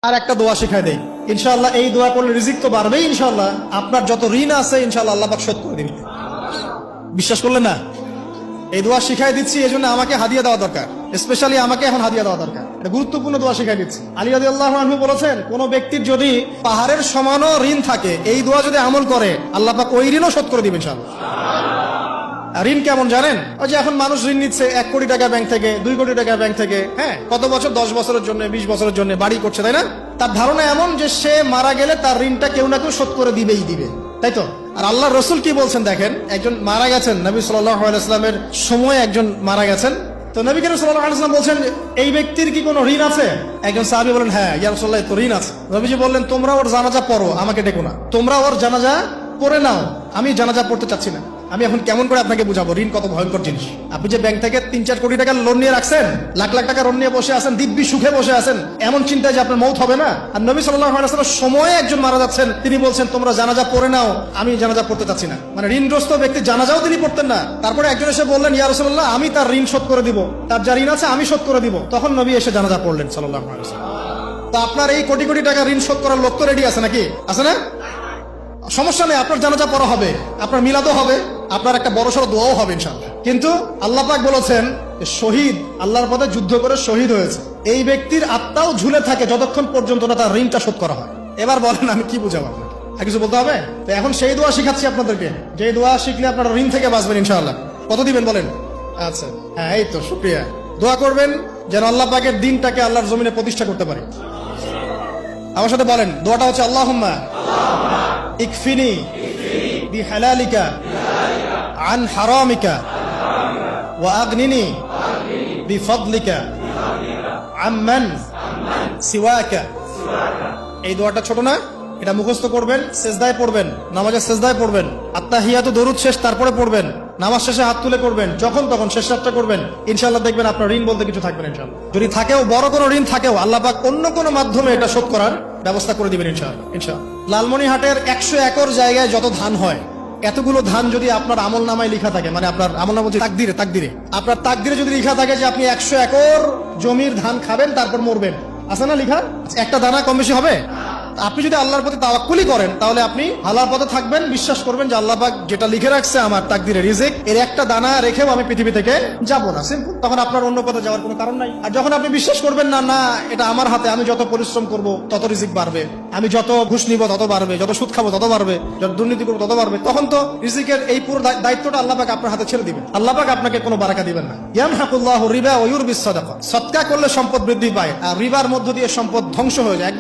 আর একটা দোয়া শিখাই দেই, ইনশাআল্লাহ এই দোয়া করলে রিজিক তো বাড়বেই ইনশাআল্লাহ। আপনার যত ঋণ আছে ইনশাআল্লাহ আল্লাহ পাক শোধ করে দিবেন। বিশ্বাস করলেন না? এই দোয়া শিখাই দিচ্ছি, এই জন্য আমাকে হাদিয়া দেওয়া দরকার, স্পেশালি আমাকে এখন হাদিয়া দেওয়া দরকার। এটা গুরুত্বপূর্ণ দোয়া শিখাই দিচ্ছি। আলী রাদিয়াল্লাহু আনহু বলেছেন, কোন ব্যক্তির যদি পাহাড়ের সমানও ঋণ থাকে, এই দোয়া যদি আমল করে আল্লাহ পাক ওই ঋণও শোধ করে দিবেন ইনশাআল্লাহ। ঋণ কেমন জানেন? ওই যে এখন মানুষ ঋণ নিচ্ছে 1 কোটি টাকা ব্যাংক থেকে, 2 কোটি টাকা ব্যাংক থেকে, হ্যাঁ, কত বছর, 10 বছরের জন্য, 20 বছরের জন্য বাড়ি করছে, তাই না? তার ধারণা এমন যে সে মারা গেলে তার ঋণটা কেউ না কেউ শোধ করে দিবেই দিবে, তাই তো? আর আল্লাহ রসুল কি বলছেন দেখেন, একজন মারা গেছেন, নবী সাল্লাল্লাহু আলাইহি ওয়াসাল্লামের সময় একজন মারা গেছেন। তো নবী করিম সাল্লাল্লাহু আলাইহি ওয়াসাল্লাম বলছেন, এই ব্যক্তির কি কোনো ঋণ আছে? একজন সাহাবী বলেন, হ্যাঁ ইয়া রাসূলুল্লাহ, তো ঋণ আছে। নবীজি বললেন, তোমরা ওর জানাজা পড়ো, আমাকে ডেকো না, তোমরা ওর জানাজা পড়ে নাও, আমি জানাজা পড়তে চাচ্ছি না। আমি এখন কেমন করে আপনাকে বুঝাবো ঋণ কত ভয়ঙ্কর জিনিস? আপনি যে ব্যাংক থেকে 3-4 কোটি টাকা লোন নিয়ে রাখছেন, লাখ লাখ টাকা লোন নিয়ে বসে আছেন, দিব্যি সুখে বসে আছেন, এমন চিন্তায় যে আপনার মৌত হবে না। আর নবী সাল্লাল্লাহু আলাইহি ওয়াসাল্লাম সময়ে একজন মারা যাচ্ছেন, তিনি বলছেন তোমরা জানাজা পড়ে নাও, আমি জানাজা পড়তে চাচ্ছি না। মানে ঋণগ্রস্ত ব্যক্তি জানাজাও তিনি পড়তেন না। তারপরে একজন এসে বললেন, ইয়া রাসূলুল্লাহ, আমি তার ঋণ শোধ করে দিব, তার যা ঋণ আছে আমি শোধ করে দিব। তখন নবী এসে জানাজা পড়লেন সাল্লাল্লাহু আলাইহি ওয়াসাল্লাম। তো আপনার এই কোটি কোটি টাকা ঋণ শোধ করার লোক তো রেডি আছে নাকি? আছে না? সমস্যা নেই, আপনার জানাজা পড়া হবে, আপনার মিলাদও হবে, আপনার একটা বড়সড় দোয়াও হবে ইনশাআল্লাহ। কিন্তু আল্লাহ পাক বলেছেন, শহীদ, আল্লাহর পথে যুদ্ধ করে শহীদ হয়েছে, এই ব্যক্তির আত্মাও ঝুলে থাকে যতক্ষণ পর্যন্ত না তার ঋণটা শোধ করা হয়। এবার বলেন আমি কি বুঝাবো আপনাকে? আর কিছু বলতে হবে? তো এখন সেই দোয়া শিখাচ্ছি আপনাদেরকে, যে দোয়া শিখলে আপনারা ঋণ থেকে বাঁচবেন ইনশাআল্লাহ। কত দিবেন বলেন? আচ্ছা, হ্যাঁ, এই তো, শুকরিয়া। দোয়া করবেন যেন আল্লাহ পাকের দিনটাকে আল্লাহর জমিনে প্রতিষ্ঠা করতে পারি। আমার সাথে বলেন, দোয়াটা হচ্ছে, আল্লাহুম্মা ইকফিনি বিহালালিকা আন হারামিকা ওয়া আগনিনি বিফদলিকা আম্মান সিওয়াকা। এই দোয়াটা ছোট না? এটা মুখস্থ করবেন, সেজদায় পড়বেন, নামাজের সেজদায় পড়বেন, আত্তাহিয়াতু দরুদ শেষ তারপরে পড়বেন, নামাজ শেষে হাত তুলে করবেন, যখন তখন শেষ রাতটা করবেন, ইনশাআল্লাহ দেখবেন আপনার ঋণ বলতে কিছু থাকবে না ইনশাআল্লাহ। যদি থাকেও, বড় কোনো ঋণ থাকেও, আল্লাহ পাক অন্য কোনো মাধ্যমে এটা শোধ করার ব্যবস্থা করে দিবেন ইনশাআল্লাহ। ইনশাআল্লাহ লালমনিরহাটের 100 একর জায়গায় যত ধান হয়, এতগুলো ধান যদি আপনার আমল নামায় লেখা থাকে, মানে আপনার আমল নামা তাকদিরে, আপনার তাকদিরে যদি লেখা থাকে যে আপনি 100 একর জমির ধান খাবেন তারপর মরবেন, আছে না লেখা? একটা দানা কম বেশি হবে? আপনি যদি আল্লাহর প্রতি তাওয়াক্কুলি করেন, তাহলে আপনি আল্লাহর পথে থাকবেন, বিশ্বাস করবেন যে আল্লাহ পাক যেটা লিখে রাখছে আমার তাকদিরে রিজিক, এর একটা দানা রেখেও আমি পৃথিবী থেকে যাব না, সিম্পল। তখন আপনার অন্য পথে যাওয়ার কোনো কারণ নাই। আর যখন আপনি বিশ্বাস করবেন না, না এটা আমার হাতে, আমি যত পরিশ্রম করব তত রিজিক বাড়বে, আমি যত ঘুষ নিব তত বাড়বে, যত সুদ খাবো তত বাড়বে, যত দুর্নীতি করবো তত বাড়বে, তখন তো রিজিকের এই পুরো দায়িত্বটা আল্লাহ পাক আপনার হাতে ছেড়ে দিবেন। আল্লাহ পাক আপনাকে কোনো বারাকা দিবেন না। ইয়ামহাকুল্লাহু রিবা ওয়া ইউরবিস সাদাকা। সদকা করলে সম্পদ বৃদ্ধি পায়, আর রিবার মধ্য দিয়ে সম্পদ ধ্বংস হয়ে যায়।